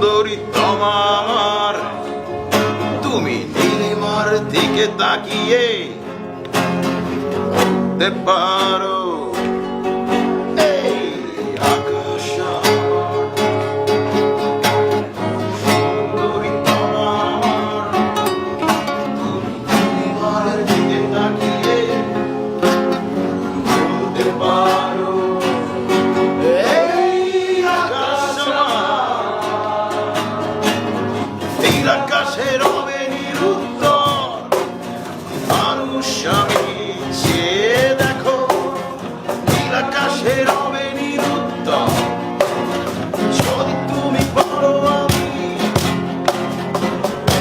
সুন্দরী তোমার, তুমি নীলিমার দিকে তাকিয়ে বলতে পারো এই আকাশ আমার। সুন্দরী তোমার, তুমি নীলিমার দিকে তাকিয়ে বলতে পারো এই আকাশ আমার। এই আকাশের রবে নিরুত্তর মানুষ আমি, চেয়ে দেখো নীল আকাশে রবে নিরুত্তর। যদি তুমি বলো আমি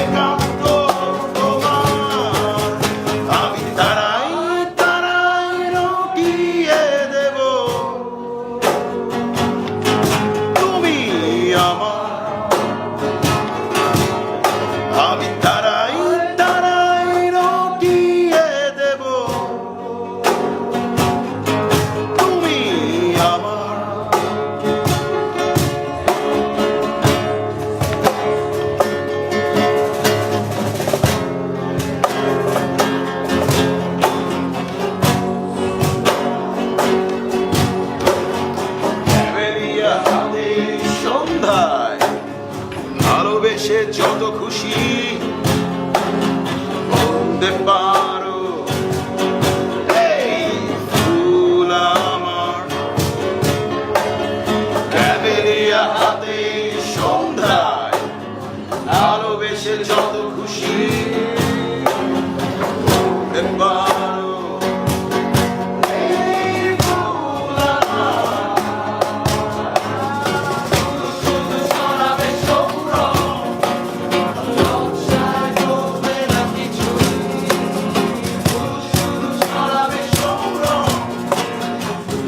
একান্ত তোমার, আমি তারাই তারাই রটিয়ে দেব। তুমি আমার, আমি তারাই তারাই রটিয়ে দেব। তুমি আমার, ক্যামেলিয়া হাতে সন্ধ্যায় ভালোবেসে যত খুশি বলতে পারো এই ফুল আমার। ক্যামেলিয়া হাতে সন্ধ্যায় ভালোবেসে যত খুশি বলতে পারো এই ফুল আমার। শুধু ছড়াবে সম্ভ্রম, লজ্জায় বলবে না কিছুই। শুধু ছড়াবে সম্ভ্রম,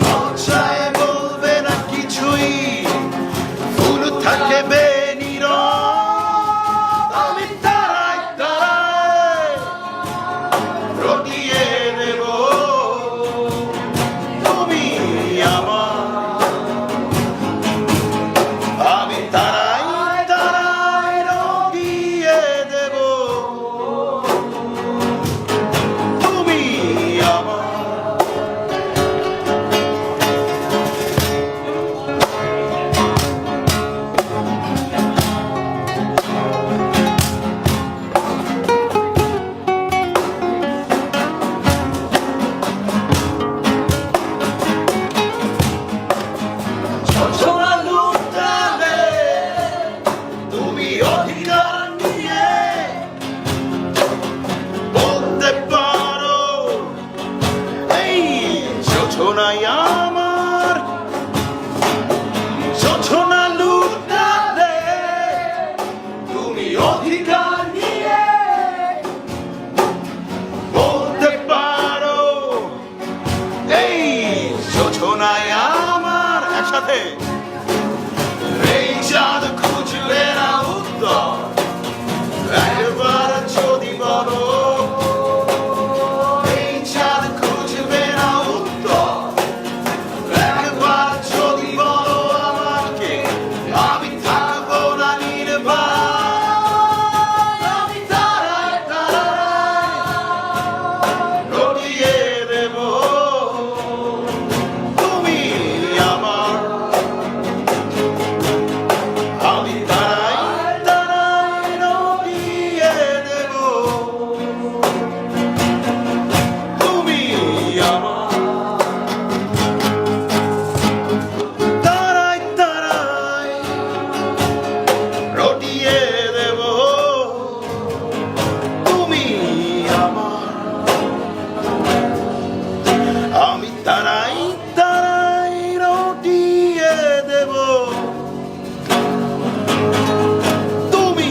লজ্জায় বলবে না কিছুই। ফুল থাকবে নীরব, আমি তারাই তারাই রটিয়ে দেব। তুমি আমার, আমি তারাই তারাই রটিয়ে দেব। তুমি আমার, ঝরঝরা লুটালে তুমি অধিকার নিয়ে বলতে পারো এই যোছনাই আমার। যোছনা লুটালে তুমি অধিকার নিয়ে বলতে পারো এই যোছনাই আমার। একসাথে এই চাঁদ খুঁজবে না উত্তর, একবার যদি বলো এই চাঁদ খুঁজবে না উত্তর। একবার যদি বলো আমাকে, আমি থাকবো না নির্বাক, আমি তারাই তারাই রটিয়ে দেব। তুমি আমার, আমি তারাই তারাই রটিয়ে দেব। তুমি আমার, তারাই তারাই রটিয়ে দেব। তুমি আমার, আমি তারাই তারাই রটিয়ে দেব। তুমি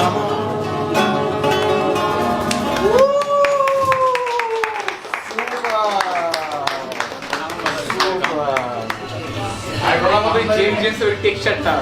আমার। আর বলা হবে চেঞ্জেস ওই টেক্সচারটা